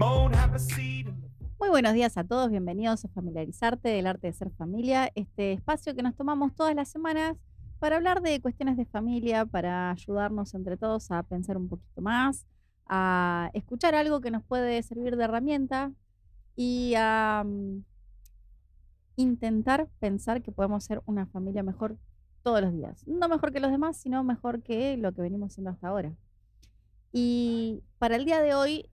remote, have a seat. Muy buenos días a todos, bienvenidos a Familiarizarte, del arte de ser familia, este espacio que nos tomamos todas las semanas para hablar de cuestiones de familia, para ayudarnos entre todos a pensar un poquito más, a escuchar algo que nos puede servir de herramienta y a intentar pensar que podemos ser una familia mejor todos los días. No mejor que los demás, sino mejor que lo que venimos siendo hasta ahora. Y para el día de hoy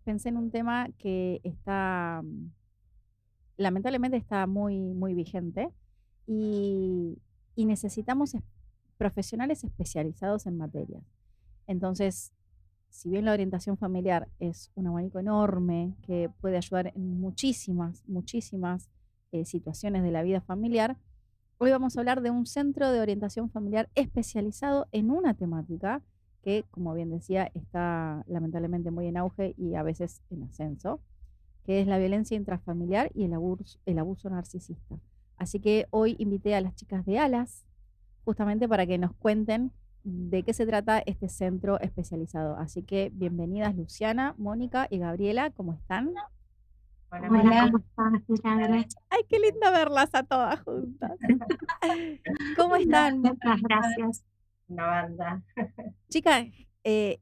pensé en un tema que está lamentablemente está muy vigente y, y necesitamos profesionales especializados en materias. Entonces, si bien la orientación familiar es un abanico enorme que puede ayudar en muchísimas situaciones de la vida familiar, hoy vamos a hablar de un centro de orientación familiar especializado en una temática que, como bien decía, está lamentablemente muy en auge y a veces en ascenso, que es la violencia intrafamiliar y el abuso narcisista. Así que hoy invité a las chicas de Alas justamente para que nos cuenten de qué se trata este centro especializado. Así que bienvenidas Luciana, Mónica y Gabriela, ¿cómo están? Hola, ¿cómo estás, Milagros? Ay, qué linda verlas a todas juntas. ¿Cómo están? Muchas gracias. Una banda. Chicas,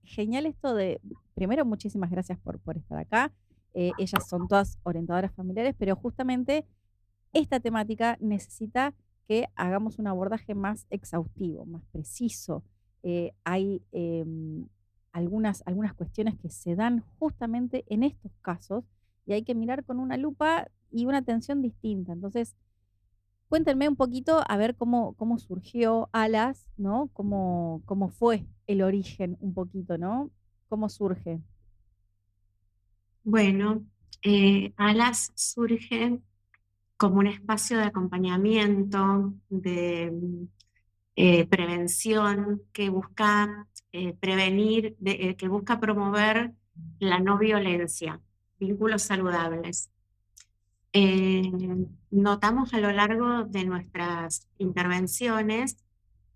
genial esto de, primero, muchísimas gracias por estar acá. Ellas son todas orientadoras familiares, pero justamente esta temática necesita que hagamos un abordaje más exhaustivo, más preciso. Hay algunas cuestiones que se dan justamente en estos casos y hay que mirar con una lupa y una atención distinta. Entonces, cuéntenme un poquito a ver cómo surgió Alas, ¿no? Cómo fue el origen un poquito, ¿no? ¿Cómo surge? Bueno, ALAS surge como un espacio de acompañamiento, de prevención, que busca prevenir, que busca promover la no violencia, vínculos saludables. Notamos a lo largo de nuestras intervenciones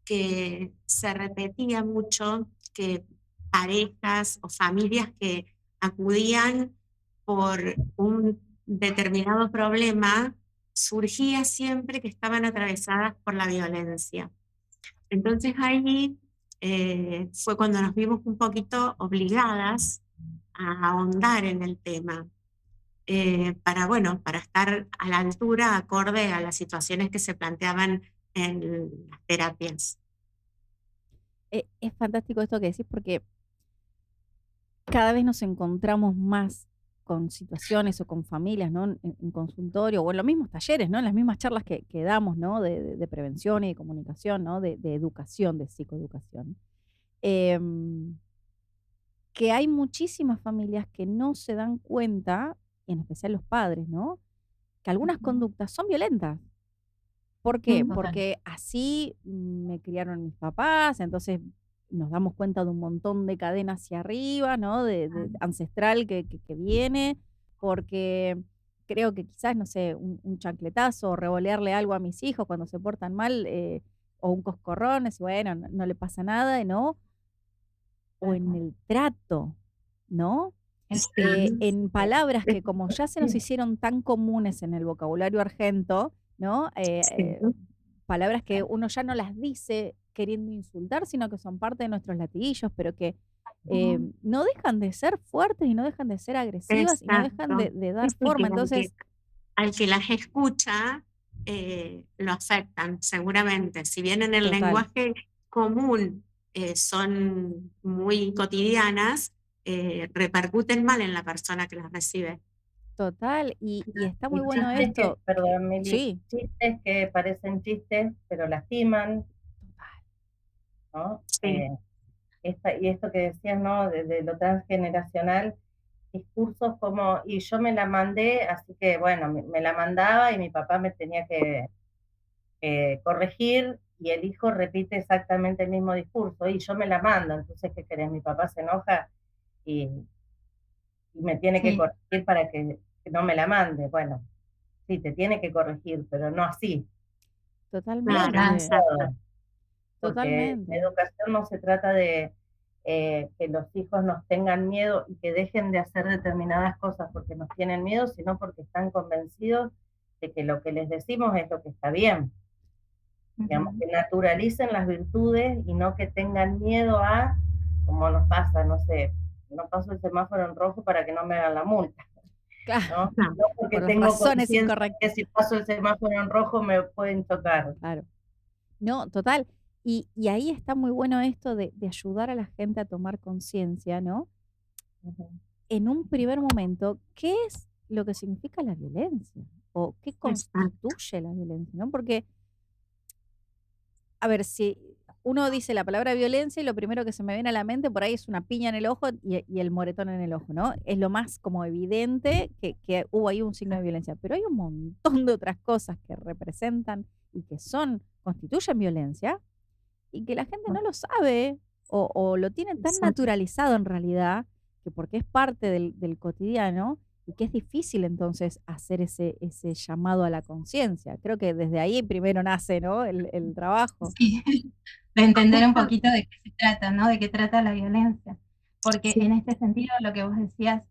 que se repetía mucho que parejas o familias que acudían por un determinado problema, surgía siempre que estaban atravesadas por la violencia. Entonces ahí fue cuando nos vimos un poquito obligadas a ahondar en el tema. Para estar a la altura, acorde a las situaciones que se planteaban en las terapias. Es fantástico esto que decís porque cada vez nos encontramos más con situaciones o con familias, ¿no? En consultorio o en los mismos talleres, ¿no? En las mismas charlas que damos, ¿no? De prevención y de comunicación, ¿no? De educación, de psicoeducación. Que hay muchísimas familias que no se dan cuenta, y en especial los padres, ¿no? Que algunas conductas son violentas. ¿Por qué? Porque así me criaron mis papás, entonces nos damos cuenta de un montón de cadena hacia arriba, ¿no? De ancestral que viene, porque creo que quizás, no sé, un chancletazo o revolearle algo a mis hijos cuando se portan mal, o un coscorrón, es bueno, no le pasa nada, ¿no? O en el trato, ¿no? En palabras que como ya se nos hicieron tan comunes en el vocabulario argento, ¿no? Palabras que uno ya no las dice queriendo insultar, sino que son parte de nuestros latiguillos, pero que no dejan de ser fuertes y no dejan de ser agresivas y no dejan de dar forma. Entonces, al que las escucha, lo afectan, seguramente. Si bien en el Total. lenguaje común son muy cotidianas, repercuten mal en la persona que las recibe. total, y está muy Y bueno chistes esto. perdón, Mili, Sí, chistes que parecen chistes, pero lastiman, ¿no? Sí. Y esto que decías, ¿no? De lo transgeneracional, discursos como, y yo me la mandé, así que bueno, me la mandaba y mi papá me tenía que corregir, y el hijo repite exactamente el mismo discurso, y yo me la mando, entonces, ¿qué querés? Mi papá se enoja y me tiene que corregir para que no me la mande. Bueno, sí, te tiene que corregir, pero no así. totalmente. Claro, exacto. Porque la Totalmente. educación no se trata de que los hijos nos tengan miedo y que dejen de hacer determinadas cosas porque nos tienen miedo, sino porque están convencidos de que lo que les decimos es lo que está bien. Digamos, que naturalicen las virtudes y no que tengan miedo a, como nos pasa, no sé, no paso el semáforo en rojo para que no me hagan la multa, Claro, ¿no? No, No porque por las tengo razones conciencia de que incorrectas. si paso el semáforo en rojo me pueden tocar. Claro. No, total. Y ahí está muy bueno esto de ayudar a la gente a tomar conciencia, ¿no? Ujú. En un primer momento, ¿qué es lo que significa la violencia? ¿O qué exacto. constituye la violencia? ¿No? Porque, a ver, si uno dice la palabra violencia y lo primero que se me viene a la mente por ahí es una piña en el ojo y el moretón en el ojo, ¿no? Es lo más como evidente que hubo ahí un signo de violencia. Pero hay un montón de otras cosas que representan y que constituyen violencia y que la gente no lo sabe o lo tiene tan Exacto. naturalizado en realidad, que porque es parte del cotidiano y que es difícil entonces hacer ese llamado a la conciencia. Creo que desde ahí primero nace, ¿no? El trabajo. Sí, de entender un Justo, poquito de qué se trata, ¿no? De qué trata la violencia. Porque sí, en este sentido, lo que vos decías,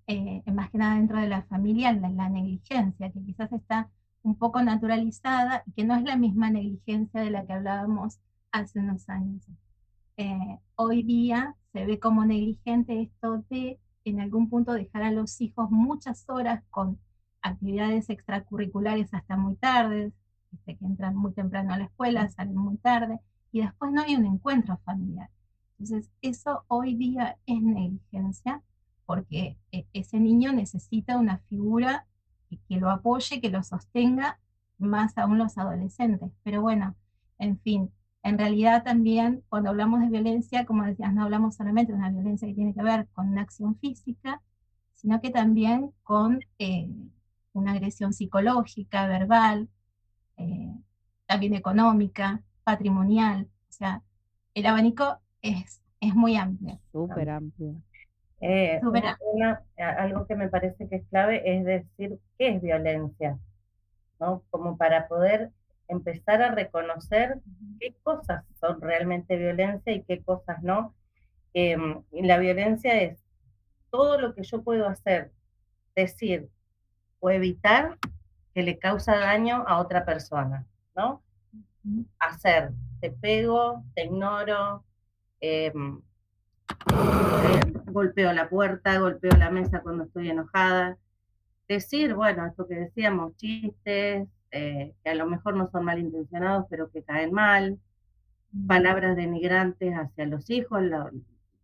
más que nada dentro de la familia, la negligencia, que quizás está un poco naturalizada y que no es la misma negligencia de la que hablábamos hace unos años. Hoy día se ve como negligente esto de en algún punto dejar a los hijos muchas horas con actividades extracurriculares hasta muy tarde, que entran muy temprano a la escuela, salen muy tarde, y después no hay un encuentro familiar. Entonces, eso hoy día es negligencia, porque ese niño necesita una figura que lo apoye, que lo sostenga, más aún los adolescentes. Pero bueno, en fin, en realidad también cuando hablamos de violencia, como decías, no hablamos solamente de una violencia que tiene que ver con una acción física, sino que también con una agresión psicológica, verbal, eh, también económica, patrimonial. O sea, el abanico es muy amplio. Súper amplio. Súper amplio. Algo que me parece que es clave es decir qué es violencia, ¿no? Como para poder empezar a reconocer qué cosas son realmente violencia y qué cosas no. Y la violencia es todo lo que yo puedo hacer, decir o evitar que le causa daño a otra persona, ¿no? Hacer, te pego, te ignoro, eh, golpeo la puerta, golpeo la mesa cuando estoy enojada. Decir, bueno, esto que decíamos, chistes, que a lo mejor no son malintencionados, pero que caen mal, palabras denigrantes hacia los hijos,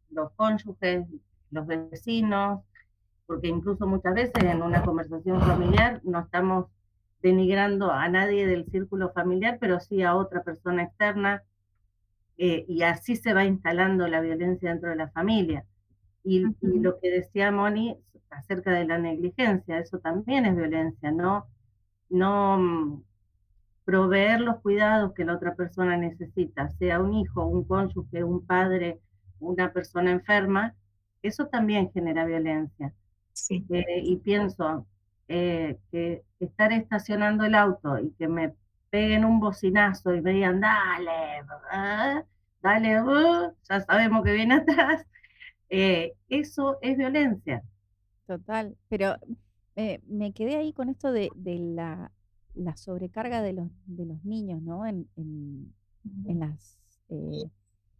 los cónyuges, los vecinos, porque incluso muchas veces en una conversación familiar no estamos denigrando a nadie del círculo familiar, pero sí a otra persona externa, y así se va instalando la violencia dentro de la familia. Y lo que decía Moni acerca de la negligencia, eso también es violencia, no proveer los cuidados que la otra persona necesita, sea un hijo, un cónyuge, un padre, una persona enferma, eso también genera violencia. sí. Y pienso que estar estacionando el auto y que me peguen un bocinazo y me digan, dale, dale, ya sabemos que viene atrás, eso es violencia. Total. Pero me quedé ahí con esto de la sobrecarga de los niños, ¿no? En las, eh,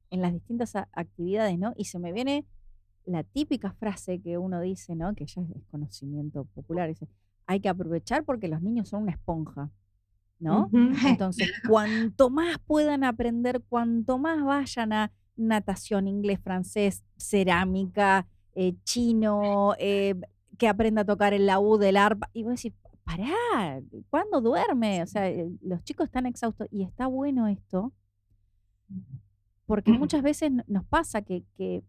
en las distintas actividades, ¿no? Y se me viene la típica frase que uno dice, ¿no? Que ya es conocimiento popular, dice, hay que aprovechar porque los niños son una esponja, ¿no? Ujú. Entonces, cuanto más puedan aprender, cuanto más vayan a natación, inglés, francés, cerámica, chino, que aprenda a tocar el laúd, el arpa, y vos decís, pará, ¿cuándo duerme? O sea, los chicos están exhaustos y está bueno esto, porque muchas veces nos pasa que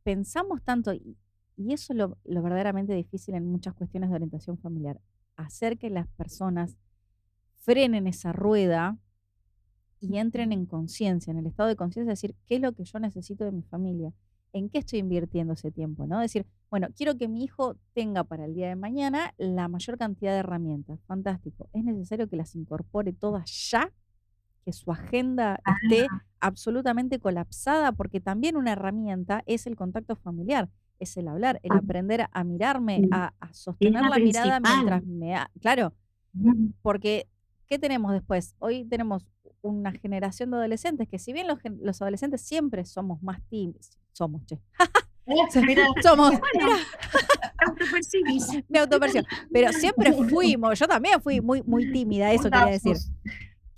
pensamos tanto, y eso es lo verdaderamente difícil en muchas cuestiones de orientación familiar, hacer que las personas frenen esa rueda y entren en conciencia, en el estado de conciencia, decir, ¿qué es lo que yo necesito de mi familia? ¿En qué estoy invirtiendo ese tiempo? ¿No? Decir, bueno, quiero que mi hijo tenga para el día de mañana la mayor cantidad de herramientas. Fantástico. ¿Es necesario que las incorpore todas ya? que su agenda esté absolutamente colapsada, porque también una herramienta es el contacto familiar, es el hablar, el aprender a mirarme, Mm. a Es sostener la la mirada mientras principal. claro, Ujú. porque ¿qué tenemos después? Hoy tenemos una generación de adolescentes que si bien los adolescentes siempre somos más tímidos, somos, che, Mira, somos, mira, Bueno, autopercibís. me autopercibo, pero siempre fuimos, yo también fui muy, muy tímida, eso Un quería decir. lapsus.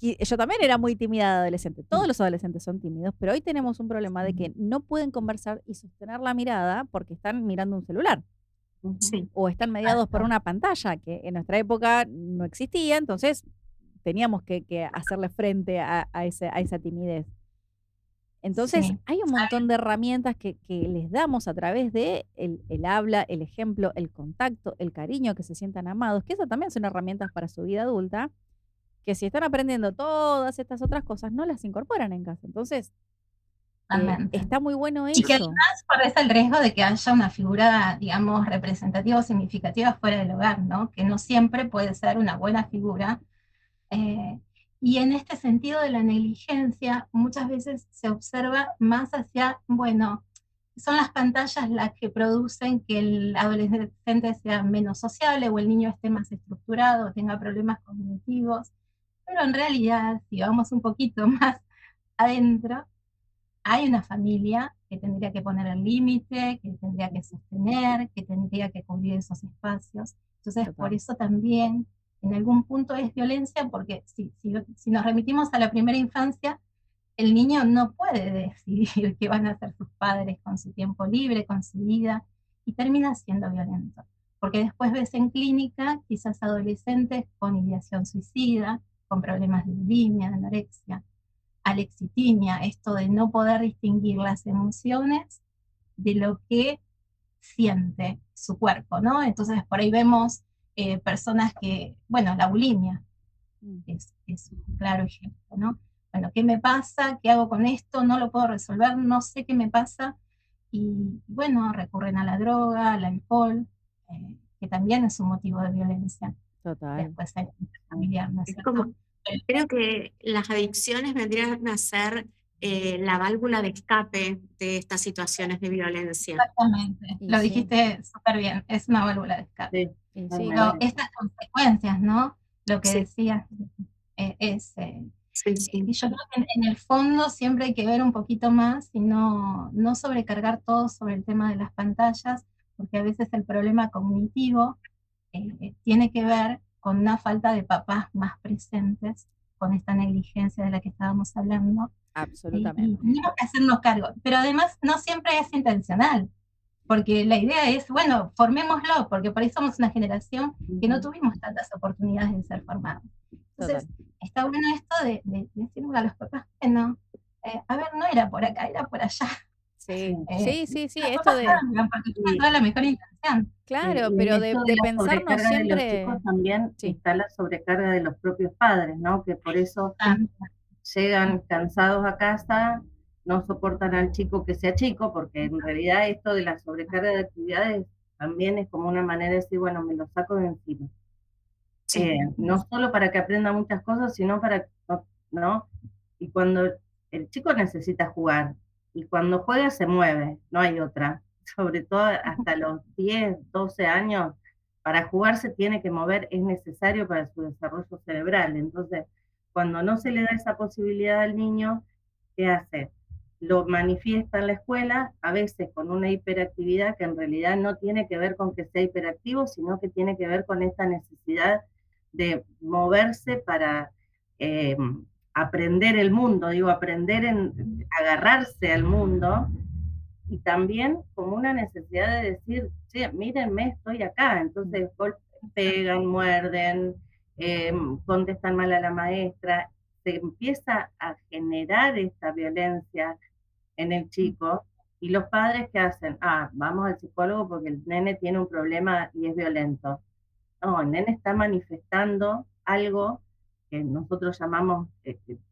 Yo también era muy tímida de adolescente. Todos los adolescentes son tímidos, pero hoy tenemos un problema de que no pueden conversar y sostener la mirada porque están mirando un celular Ujú. Sí. o están mediados por una pantalla que en nuestra época no existía, entonces teníamos que hacerle frente a esa timidez. Entonces, sí, hay un montón de herramientas que les damos a través de el habla, el ejemplo, el contacto, el cariño, que se sientan amados, que eso también son herramientas para su vida adulta, que si están aprendiendo todas estas otras cosas, no las incorporan en casa. Entonces, totalmente. está muy bueno Y que eso. además corres el riesgo de que haya una figura, digamos, representativa o significativa fuera del hogar, ¿no? Que no siempre puede ser una buena figura. Eh, y en este sentido de la negligencia, muchas veces se observa más hacia, bueno, son las pantallas las que producen que el adolescente sea menos sociable o el niño esté más estructurado, tenga problemas cognitivos, pero en realidad, si vamos un poquito más adentro, hay una familia que tendría que poner el límite, que tendría que sostener, que tendría que cubrir esos espacios. Entonces, por Total. eso también en algún punto es violencia, porque si nos remitimos a la primera infancia, el niño no puede decidir qué van a hacer sus padres con su tiempo libre, con su vida, y termina siendo violento. Porque después ves en clínica quizás adolescentes con ideación suicida, con problemas de bulimia, de anorexia, alexitimia, esto de no poder distinguir las emociones de lo que siente su cuerpo, ¿no? Entonces por ahí vemos personas que, bueno, la bulimia Mm, es un claro ejemplo, ¿no? Bueno, ¿qué me pasa? ¿Qué hago con esto? No lo puedo resolver, no sé qué me pasa. Y bueno, recurren a la droga, al alcohol, que también es un motivo de violencia. Total. Después hay familiar, ¿no es Es cierto? como, creo que las adicciones vendrían a ser la válvula de escape de estas situaciones de violencia. Exactamente, Y lo sí, dijiste súper bien, es una válvula de escape. Sí, y sí, Pero totalmente. estas consecuencias, ¿no? Lo que Sí, decías sí, sí. y yo creo que en el fondo siempre hay que ver un poquito más y no sobrecargar todo sobre el tema de las pantallas, porque a veces el problema cognitivo tiene que ver con una falta de papás más presentes, con esta negligencia de la que estábamos hablando, y absolutamente. tenemos que hacernos cargo. Pero además no siempre es intencional, porque la idea es, bueno, formémoslo, porque por ahí somos una generación que no Ujú. tuvimos tantas oportunidades de ser formados. Total. Entonces, está bueno esto de decirle a los papás que no, a ver, no era por acá, era por allá. Sí, Eh, sí, sí, sí. los Esto papás de, cambian porque tienen Y, toda la mejor intención. claro, y en pero esto de de la pensarnos sobrecarga de los siempre, chicos también sí, está la sobrecarga de los propios padres, ¿no? Que por eso llegan cansados a casa, no soportan al chico que sea chico, porque en realidad esto de la sobrecarga de actividades también es como una manera de decir, bueno, me lo saco de encima. Sí. No solo para que aprenda muchas cosas, sino para, ¿no? Y cuando el chico necesita jugar, y cuando juega se mueve, no hay otra. Sobre todo hasta los 10, 12 años, para jugar se tiene que mover, es necesario para su desarrollo cerebral. Entonces, cuando no se le da esa posibilidad al niño, ¿qué hace? Lo manifiesta en la escuela, a veces con una hiperactividad que en realidad no tiene que ver con que sea hiperactivo, sino que tiene que ver con esta necesidad de moverse para eh, aprender el mundo, digo, aprender en agarrarse al mundo, y también como una necesidad de decir, sí, mírenme, estoy acá. Entonces pegan, muerden, contestan mal a la maestra, se empieza a generar esta violencia en el chico, y los padres que hacen, vamos al psicólogo porque el nene tiene un problema y es violento. No, el nene está manifestando algo que nosotros llamamos,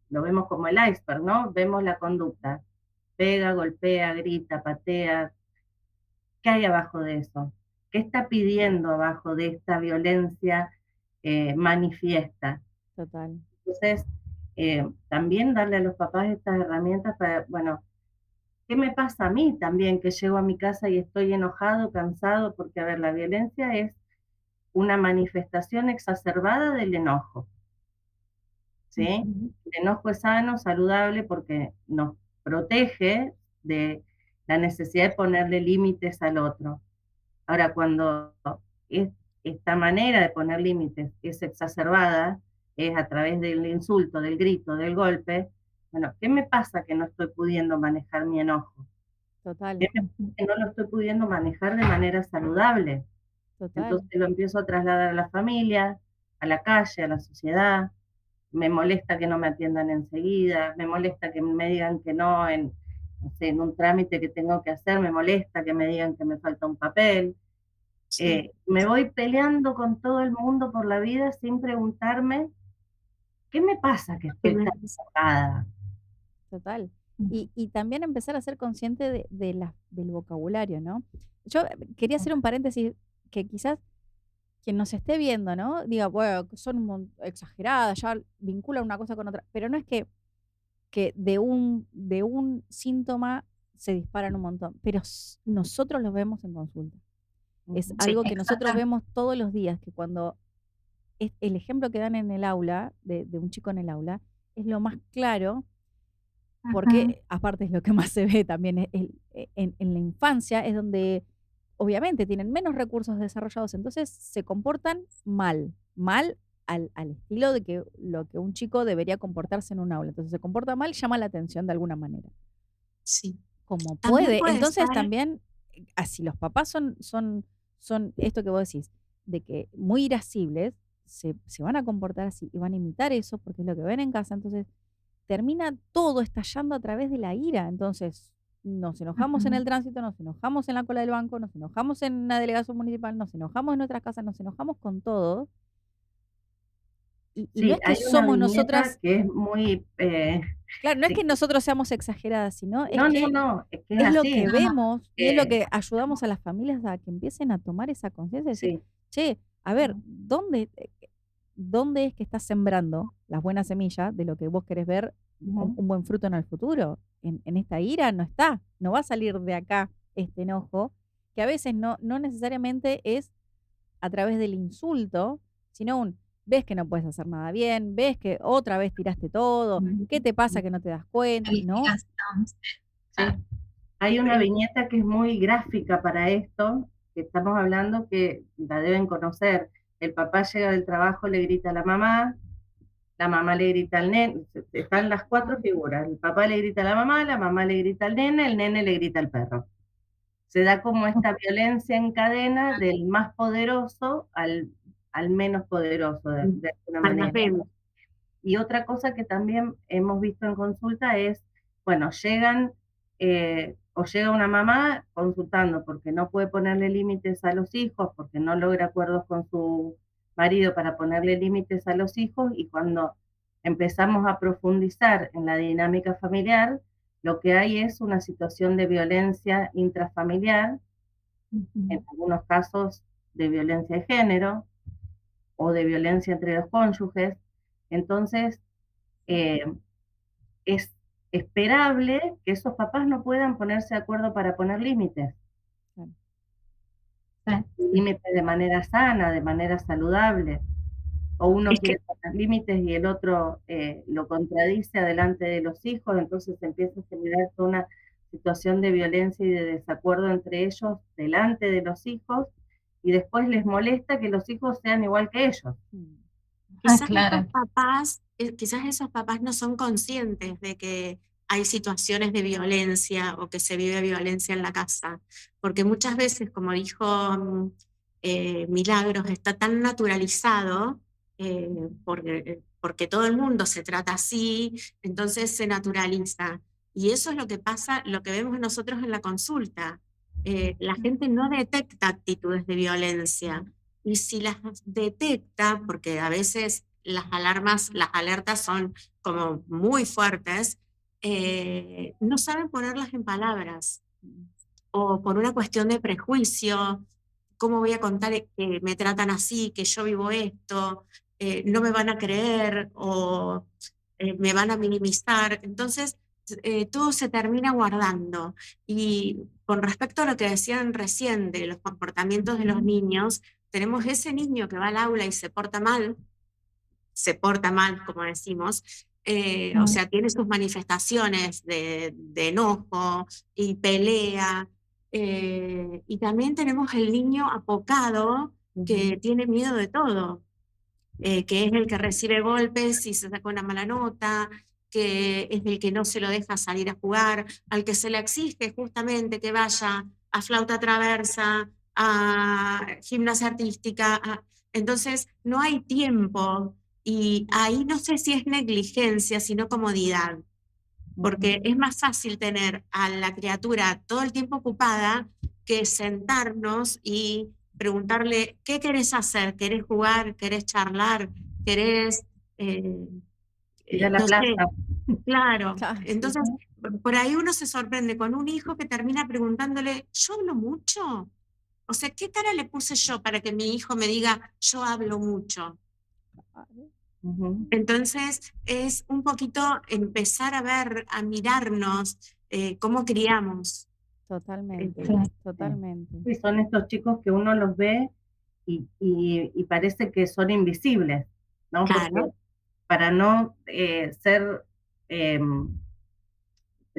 lo vemos como el iceberg, ¿no? Vemos la conducta, pega, golpea, grita, patea. ¿Qué hay abajo de eso? ¿Qué está pidiendo abajo de esta violencia manifiesta? total. Entonces, también darle a los papás estas herramientas para, bueno, ¿qué me pasa a mí también que llego a mi casa y estoy enojado, cansado? Porque, a ver, la violencia es una manifestación exacerbada del enojo, ¿sí? Ujú. El enojo es sano, saludable, porque nos protege de la necesidad de ponerle límites al otro. Ahora, cuando es, esta manera de poner límites es exacerbada, es a través del insulto, del grito, del golpe, bueno, ¿qué me pasa que no estoy pudiendo manejar mi enojo? Total, ¿Qué me pasa que no lo estoy pudiendo manejar de manera saludable? total. Entonces lo empiezo a trasladar a la familia, a la calle, a la sociedad. Me molesta que no me atiendan enseguida, me molesta que me digan que no en, no sé, en un trámite que tengo que hacer, me molesta que me digan que me falta un papel. Sí. Me voy peleando con todo el mundo por la vida sin preguntarme qué me pasa que Que estoy me- tan enojada. Total. Ujú. Y también empezar a ser consciente del vocabulario, ¿no? Yo quería hacer un paréntesis que quizás quien nos esté viendo, ¿no? Diga, bueno, que son exageradas, ya vinculan una cosa con otra, pero no es que de un síntoma se disparan un montón, pero nosotros los vemos en consulta. Es Ujú. Sí, algo que nosotros Exactamente. vemos todos los días, que cuando es el ejemplo que dan en el aula, de un chico en el aula, es lo más claro Ujú. porque aparte es lo que más se ve también en la infancia, es donde obviamente tienen menos recursos desarrollados, entonces se comportan mal, mal al estilo de que lo que un chico debería comportarse en un aula. Entonces se comporta mal, llama la atención de alguna manera, sí. como También puede. puede Entonces ser, también, así los papás son esto que vos decís, de que muy irascibles, se van a comportar así y van a imitar eso porque es lo que ven en casa. Entonces termina todo estallando a través de la ira. Entonces, nos enojamos en Ujú. el tránsito, nos enojamos en la cola del banco, nos enojamos en la delegación municipal, nos enojamos en nuestras casas, nos enojamos con todo. Y no Sí, es que hay una somos viñeta nosotras, que es muy, claro, no es que sí, nosotros seamos exageradas, sino es no, no, que no, es que es es lo así. que vemos y es lo eh, que ayudamos a las familias a que empiecen a tomar esa conciencia y decir, sí, che, a ver, ¿dónde es que estás sembrando las buenas semillas de lo que vos querés ver ujú. un buen fruto en el futuro? En esta ira no está, no va a salir de acá este enojo, que a veces no necesariamente es a través del insulto, sino ves que no puedes hacer nada bien, ves que otra vez tiraste todo, ¿qué te pasa que no te das cuenta? No, Calificación, sí. Sí. Hay una eh, viñeta que es muy gráfica para esto, que estamos hablando que la deben conocer. El papá llega del trabajo, le grita a la mamá le grita al nene, están las cuatro figuras. El papá le grita a la mamá le grita al nene, el nene le grita al perro. Se da como esta violencia en cadena del más poderoso al menos poderoso, de alguna al más manera. débil. Y otra cosa que también hemos visto en consulta es, bueno, o llega una mamá consultando porque no puede ponerle límites a los hijos, porque no logra acuerdos con su marido para ponerle límites a los hijos, y cuando empezamos a profundizar en la dinámica familiar, lo que hay es una situación de violencia intrafamiliar, en Ujú. algunos casos de violencia de género o de violencia entre los cónyuges. Entonces, eh, es esperable que esos papás no puedan ponerse de acuerdo para poner claro, Sí, sí. límites de manera sana, de manera saludable, o uno Es que quiere poner límites y el otro lo contradice adelante de los hijos, entonces empieza a generar toda una situación de violencia y de desacuerdo entre ellos delante de los hijos, y después les molesta que los hijos sean igual que ellos. mm, Ah, quizás claro. quizás esos papás no son conscientes de que hay situaciones de violencia o que se vive violencia en la casa, porque muchas veces, como dijo Milagros, está tan naturalizado porque todo el mundo se trata así, entonces se naturaliza. Y eso es lo que pasa, lo que vemos nosotros en la consulta. La gente no detecta actitudes de violencia. Y si las detecta, porque a veces las alertas son como muy fuertes, no saben ponerlas en palabras. mm, O por una cuestión de prejuicio, ¿cómo voy a contar que me tratan así, que yo vivo esto? No me van a creer, o me van a minimizar. Entonces, todo se termina guardando. Y con respecto a lo que decían recién de los comportamientos de los niños, tenemos ese niño que va al aula y se porta mal, como decimos, o sea, tiene sus manifestaciones de enojo y pelea, y también tenemos el niño apocado que tiene miedo de todo, que es el que recibe golpes si se saca una mala nota, que es el que no se lo deja salir a jugar, al que se le exige justamente que vaya a flauta traversa, a gimnasia artística. Entonces, no hay tiempo y ahí no sé si es negligencia, sino comodidad, porque es más fácil tener a la criatura todo el tiempo ocupada que sentarnos y preguntarle, ¿qué querés hacer? ¿Querés jugar? ¿Querés charlar? ¿Querés, Ir a la no sé? plaza. Claro. Claro. Entonces, por ahí uno se sorprende con un hijo que termina preguntándole, ¿yo hablo mucho? O sea, ¿qué cara le puse yo para que mi hijo me diga, yo hablo mucho? Entonces, es un poquito empezar a ver, a mirarnos cómo criamos. Totalmente, Sí. totalmente. Sí, son estos chicos que uno los ve y parece que son invisibles, ¿no? Claro. Porque para no ser,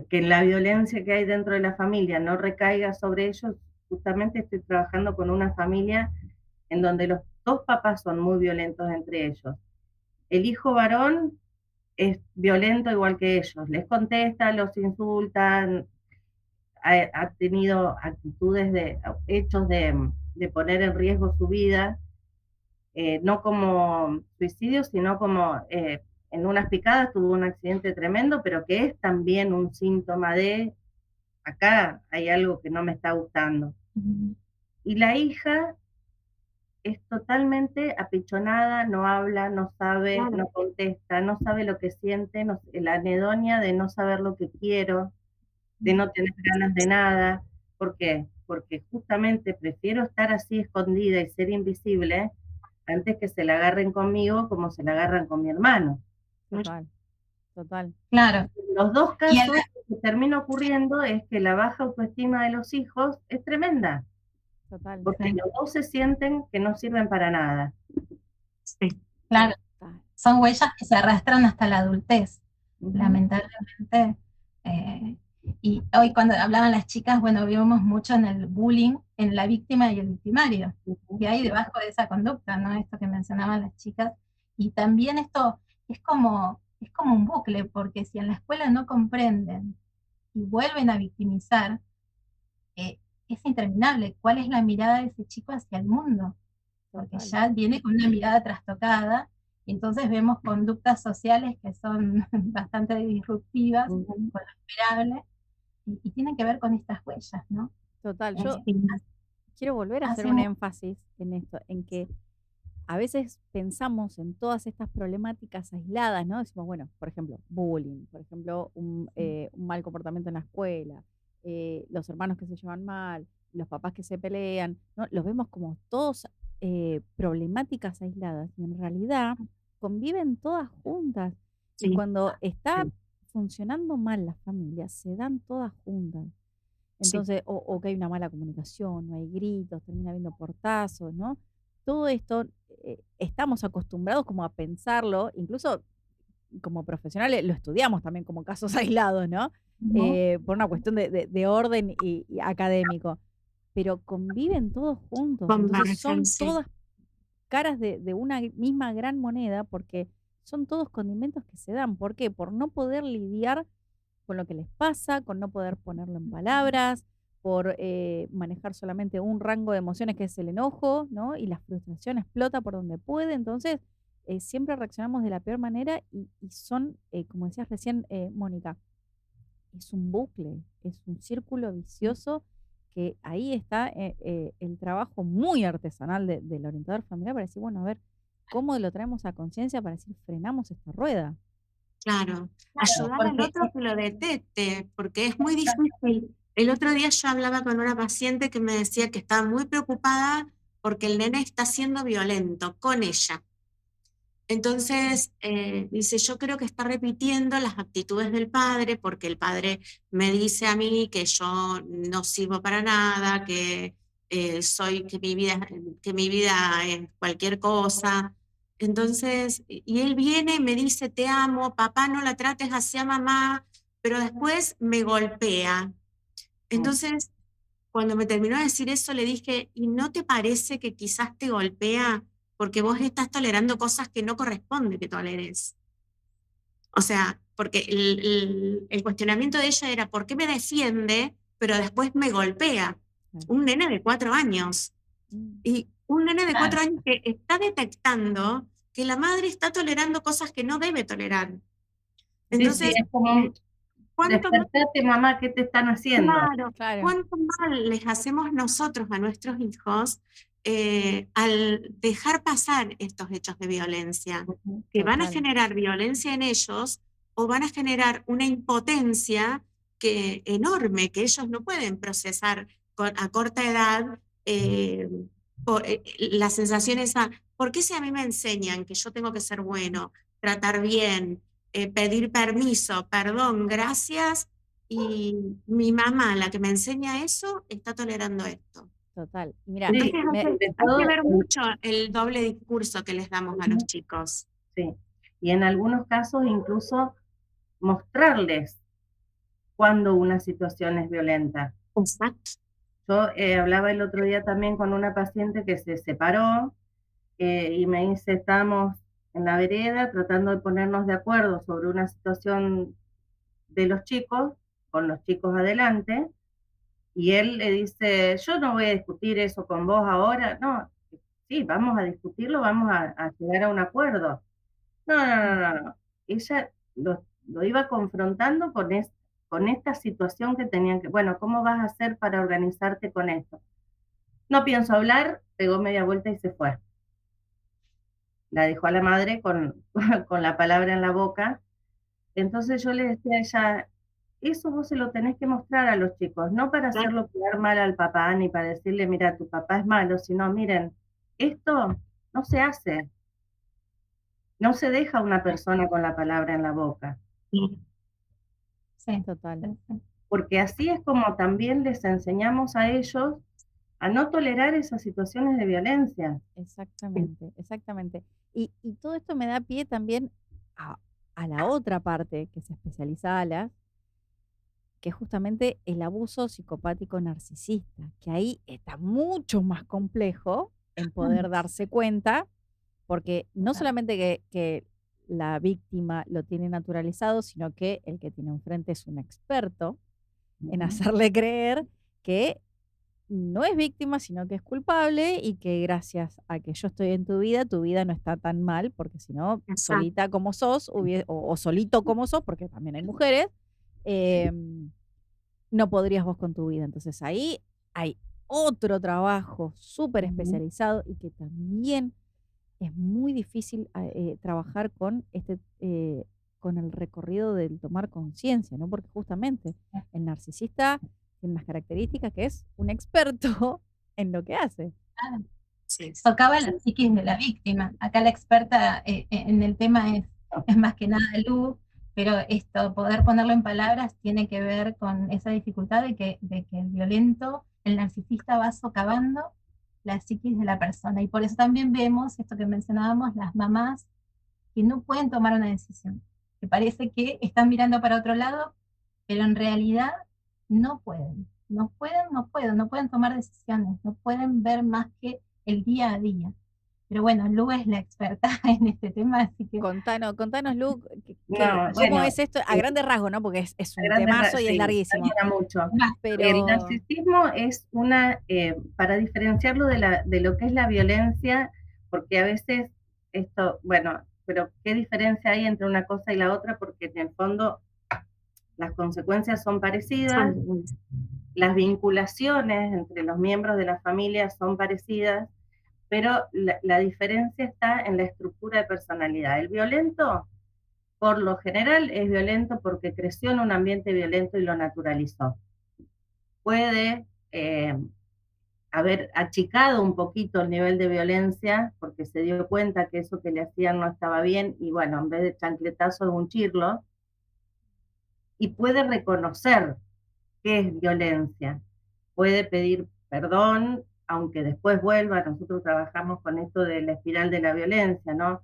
que la violencia que hay dentro de la familia no recaiga sobre ellos, justamente estoy trabajando con una familia en donde los dos papás son muy violentos entre ellos. El hijo varón es violento igual que ellos, les contesta, los insultan, ha tenido actitudes hechos de poner en riesgo su vida, no como suicidio, sino como en unas picadas tuvo un accidente tremendo, pero que es también un síntoma de, acá hay algo que no me está gustando. Y la hija es totalmente apichonada, no habla, no sabe, Claro. no contesta, no sabe lo que siente, la anedonia de no saber lo que quiero, de no tener ganas de nada. ¿Por qué? Porque justamente prefiero estar así escondida y ser invisible antes que se la agarren conmigo como se la agarran con mi hermano. Total, total. Claro. En los dos Y casos, lo que termina ocurriendo es que la baja autoestima de los hijos es tremenda, Total. porque los dos se sienten que no sirven para nada. Sí. Claro, Total. son huellas que se arrastran hasta la adultez, Ujú. lamentablemente. Y hoy cuando hablaban las chicas, bueno, vivimos mucho en el bullying, en la víctima y el victimario, que hay debajo de esa conducta, ¿no? Esto que mencionaban las chicas. Y también esto es como un bucle, porque si en la escuela no comprenden y vuelven a victimizar, es interminable. ¿Cuál es la mirada de ese chico hacia el mundo? Porque Total. ya viene con una mirada trastocada, y entonces vemos conductas sociales que son bastante disruptivas, Ujú. con lo esperable, y tienen que ver con estas huellas, ¿no? Total. Yo Eh, quiero volver a hacer hace un mu- énfasis en esto, en que a veces pensamos en todas estas problemáticas aisladas, ¿no? Decimos, bueno, por ejemplo, bullying, por ejemplo, un mal comportamiento en la escuela, los hermanos que se llevan mal, los papás que se pelean, ¿no? Los vemos como todos problemáticas aisladas y en realidad conviven todas juntas. Y Sí. cuando está Sí. funcionando mal las familias, se dan todas juntas. Sí. Entonces, o que hay una mala comunicación, no hay gritos, termina habiendo portazos, ¿no? Todo esto estamos acostumbrados como a pensarlo, incluso como profesionales lo estudiamos también como casos aislados, ¿no? Por una cuestión de orden y académico, pero conviven todos juntos, entonces son Convergen, sí. todas caras de una misma gran moneda porque son todos condimentos que se dan. ¿Por qué? Por no poder lidiar con lo que les pasa, con no poder ponerlo en palabras, por manejar solamente un rango de emociones que es el enojo, ¿no? Y la frustración explota por donde puede. Entonces, siempre reaccionamos de la peor manera y son, como decías recién, Mónica, es un bucle, es un círculo vicioso que ahí está el trabajo muy artesanal del orientador familiar para decir, bueno, a ver, ¿cómo lo traemos a conciencia para decir, frenamos esta rueda? Claro, Claro, ayudar al porque otro que lo detecte, porque es muy difícil. El otro día yo hablaba con una paciente que me decía que estaba muy preocupada porque el nene está siendo violento con ella. Entonces, dice, yo creo que está repitiendo las actitudes del padre, porque el padre me dice a mí que yo no sirvo para nada, que que mi vida es cualquier cosa. Entonces, y él viene y me dice, te amo, papá, no la trates así a mamá, pero después me golpea. Entonces, cuando me terminó de decir eso, le dije, ¿y no te parece que quizás te golpea porque vos estás tolerando cosas que no corresponde que toleres? O sea, porque el cuestionamiento de ella era, ¿por qué me defiende, pero después me golpea? Un nene de 4 años. Y un nene de 4 años que está detectando que la madre está tolerando cosas que no debe tolerar. Sí, Entonces, es como ¿cuánto más? despertate, mamá, ¿qué te están haciendo? Claro, ¿cuánto mal les hacemos nosotros a nuestros hijos al dejar pasar estos hechos de violencia? Que van a generar violencia en ellos o van a generar una impotencia enorme que ellos no pueden procesar a corta edad. La sensación esa, ¿por qué si a mí me enseñan que yo tengo que ser bueno, tratar bien, pedir permiso, perdón, gracias? Y mi mamá, la que me enseña eso, está tolerando esto. Total. Mira, Entonces sobre hay todo que ver mucho el doble discurso que les damos a los chicos. sí, y en algunos casos incluso mostrarles cuando una situación es violenta. Exacto. Yo hablaba el otro día también con una paciente que se separó y me dice, estamos en la vereda tratando de ponernos de acuerdo sobre una situación de los chicos, con los chicos adelante, y él le dice, yo no voy a discutir eso con vos ahora, no, sí, vamos a discutirlo, vamos a llegar a un acuerdo. No, no, no, no, no. Ella lo iba confrontando con esta situación que tenían que, bueno, ¿cómo vas a hacer para organizarte con esto? No pienso hablar, pegó media vuelta y se fue. La dejó a la madre con la palabra en la boca. Entonces yo le decía a ella, eso vos se lo tenés que mostrar a los chicos, no para hacerlo quedar mal al papá, ni para decirle, mira, tu papá es malo, sino, miren, esto no se hace. No se deja una persona con la palabra en la boca. Sí, total. Porque así es como también les enseñamos a ellos a no tolerar esas situaciones de violencia. Exactamente, exactamente. Y todo esto me da pie también a la otra parte que se especializa Alas, que es justamente el abuso psicopático narcisista, que ahí está mucho más complejo en poder darse cuenta, porque no solamente que la víctima lo tiene naturalizado, sino que el que tiene enfrente es un experto en hacerle creer que no es víctima, sino que es culpable y que gracias a que yo estoy en tu vida no está tan mal, porque si no, solita como sos, o solito como sos, porque también hay mujeres, no podrías vos con tu vida. Entonces ahí hay otro trabajo súper especializado y que también es muy difícil trabajar con con el recorrido del tomar conciencia, ¿no? Porque justamente el narcisista tiene unas características que es un experto en lo que hace. Claro. Tocaba la psiquis de la víctima. Acá la experta en el tema es más que nada Lu, pero esto, poder ponerlo en palabras, tiene que ver con esa dificultad de que el violento, el narcisista va socavando la psiquis de la persona. Y por eso también vemos esto que mencionábamos, las mamás que no pueden tomar una decisión, que parece que están mirando para otro lado, pero en realidad no pueden tomar decisiones, no pueden ver más que el día a día. Pero bueno, Lu es la experta en este tema, así que... Contanos, Lu, No, ¿cómo es esto? A grandes rasgos, ¿no? Porque es un temazo y es larguísimo. Mucho. Pero... El narcisismo es para diferenciarlo de lo que es la violencia, porque a veces esto, bueno, pero ¿qué diferencia hay entre una cosa y la otra? Porque en el fondo las consecuencias son parecidas, las vinculaciones entre los miembros de la familia son parecidas, pero la diferencia está en la estructura de personalidad. El violento, por lo general, es violento porque creció en un ambiente violento y lo naturalizó. Puede haber achicado un poquito el nivel de violencia, porque se dio cuenta que eso que le hacían no estaba bien, y bueno, en vez de chancletazo, unchirlo, y puede reconocer qué es violencia, puede pedir perdón, aunque después vuelva. Nosotros trabajamos con esto de la espiral de la violencia, ¿no?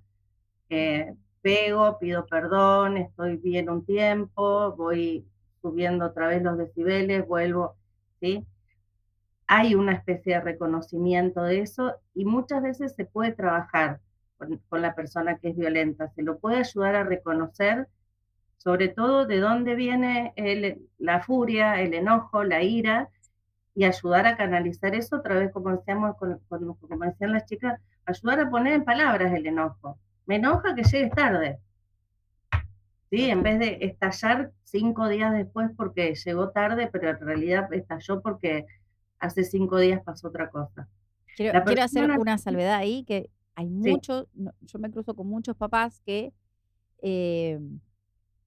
Pego, pido perdón, estoy bien un tiempo, voy subiendo otra vez los decibeles, vuelvo, ¿sí? Hay una especie de reconocimiento de eso y muchas veces se puede trabajar con la persona que es violenta, se lo puede ayudar a reconocer, sobre todo de dónde viene la furia, el enojo, la ira, y ayudar a canalizar eso otra vez, como decíamos, como decían las chicas, ayudar a poner en palabras el enojo. Me enoja que llegues tarde, ¿sí? En vez de estallar 5 días después porque llegó tarde, pero en realidad estalló porque hace 5 días pasó otra cosa. Quiero hacer una salvedad ahí, que hay muchos, yo me cruzo con muchos papás que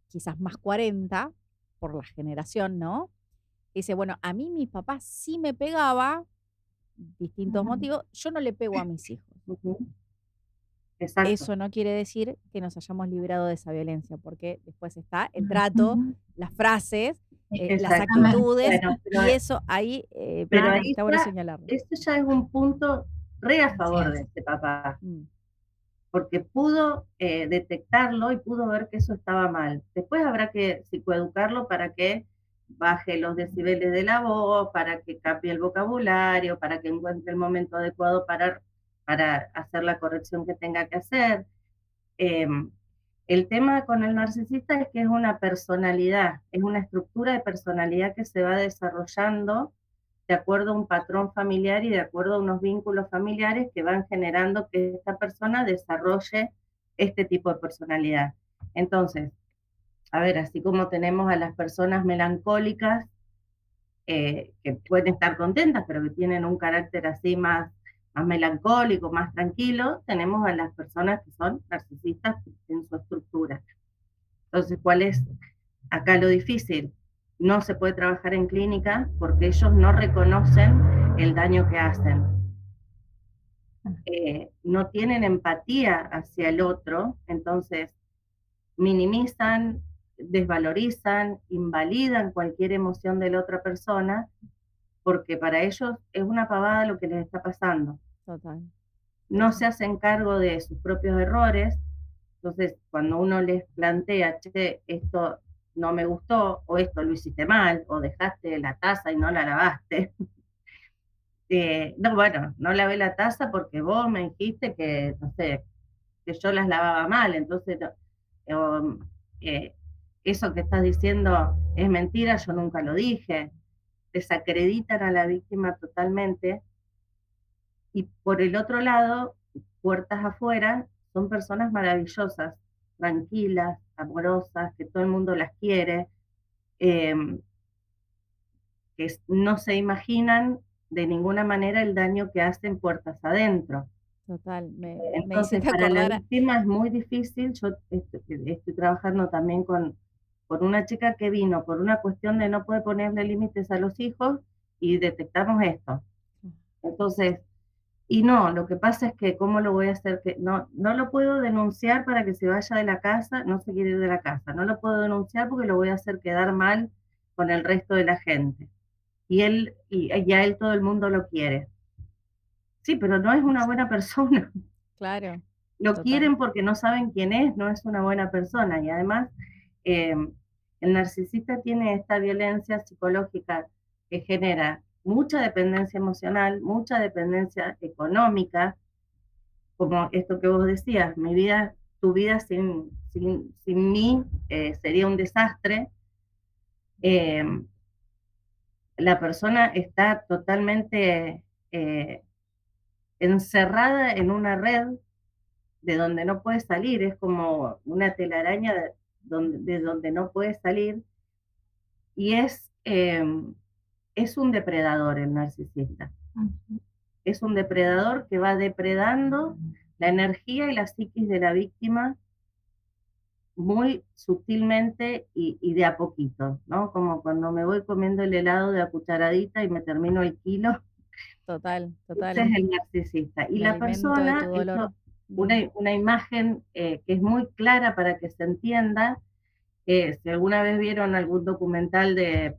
quizás más 40, por la generación, ¿no? Dice, bueno, a mí mi papá sí me pegaba, distintos motivos, yo no le pego a mis hijos. Exacto. Eso no quiere decir que nos hayamos librado de esa violencia, porque después está el trato, las frases, las actitudes, bueno, y eso ahí, pero ahí está bueno señalarlo. Eso ya es un punto re a favor de este papá, porque pudo detectarlo y pudo ver que eso estaba mal. Después habrá que psicoeducarlo para que baje los decibeles de la voz, para que cambie el vocabulario, para que encuentre el momento adecuado para hacer la corrección que tenga que hacer. El tema con el narcisista es que es una personalidad, es una estructura de personalidad que se va desarrollando de acuerdo a un patrón familiar y de acuerdo a unos vínculos familiares que van generando que esta persona desarrolle este tipo de personalidad. Entonces, a ver, así como tenemos a las personas melancólicas, que pueden estar contentas, pero que tienen un carácter así más melancólico, más tranquilo, tenemos a las personas que son narcisistas en su estructura. Entonces, ¿cuál es acá lo difícil? No se puede trabajar en clínica porque ellos no reconocen el daño que hacen. No tienen empatía hacia el otro, entonces minimizan, desvalorizan, invalidan cualquier emoción de la otra persona, porque para ellos es una pavada lo que les está pasando. Total. No se hacen cargo de sus propios errores. Entonces, cuando uno les plantea, che, esto no me gustó, o esto lo hiciste mal, o dejaste la taza y no la lavaste. No, bueno, no lavé la taza porque vos me dijiste que, no sé, que yo las lavaba mal, entonces, eso que estás diciendo es mentira, yo nunca lo dije. Desacreditan a la víctima totalmente. Y por el otro lado, puertas afuera, son personas maravillosas, tranquilas, amorosas, que todo el mundo las quiere, que no se imaginan de ninguna manera el daño que hacen puertas adentro. Total, Entonces, para la víctima es muy difícil. Yo estoy trabajando también con una chica que vino por una cuestión de no poder ponerle límites a los hijos y detectamos esto. Entonces, y no, lo que pasa es que, ¿cómo lo voy a hacer? Que no lo puedo denunciar para que se vaya de la casa, no se quiere ir de la casa. No lo puedo denunciar porque lo voy a hacer quedar mal con el resto de la gente. Y a él todo el mundo lo quiere. Sí, pero no es una buena persona. Claro. Lo quieren porque no saben quién es, no es una buena persona. Y además, el narcisista tiene esta violencia psicológica que genera mucha dependencia emocional, mucha dependencia económica, como esto que vos decías, tu vida sin mí sería un desastre. La persona está totalmente encerrada en una red de donde no puede salir, es como una telaraña de donde no puede salir, y es un depredador el narcisista. Es un depredador que va depredando la energía y la psiquis de la víctima muy sutilmente y de a poquito, ¿no? Como cuando me voy comiendo el helado de a cucharadita y me termino el kilo, Total, Ese es total. el narcisista. Y Me la alimento de tu persona, dolor. esto, una imagen que es muy clara para que se entienda, si alguna vez vieron algún documental eh,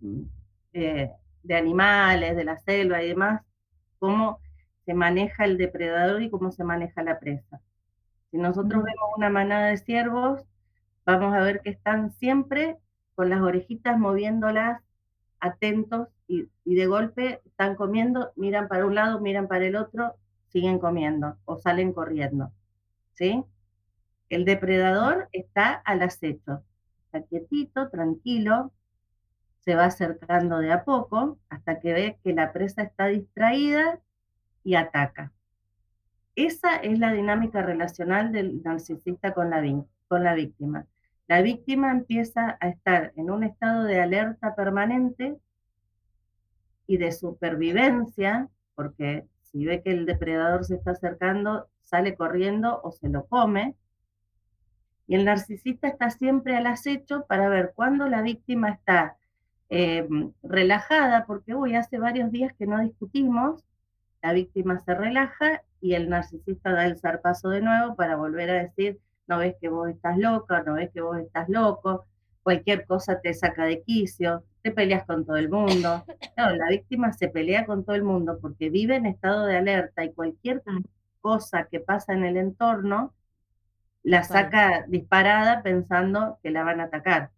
de animales, de la selva y demás, cómo se maneja el depredador y cómo se maneja la presa. Si nosotros Ujú. vemos una manada de ciervos, vamos a ver que están siempre con las orejitas moviéndolas, atentos, y de golpe están comiendo, miran para un lado, miran para el otro, siguen comiendo o salen corriendo, ¿sí? El depredador está al acecho, está quietito, tranquilo, se va acercando de a poco hasta que ve que la presa está distraída y ataca. Esa es la dinámica relacional del narcisista con la víctima. La víctima empieza a estar en un estado de alerta permanente y de supervivencia, porque si ve que el depredador se está acercando, sale corriendo o se lo come. Y el narcisista está siempre al acecho para ver cuándo la víctima está relajada, porque uy, hace varios días que no discutimos, la víctima se relaja y el narcisista da el zarpazo de nuevo para volver a decir, no ves que vos estás loca, no ves que vos estás loco, cualquier cosa te saca de quicio, te peleas con todo el mundo. Claro, la víctima se pelea con todo el mundo porque vive en estado de alerta y cualquier cosa que pasa en el entorno la Total, saca disparada pensando que la van a atacar.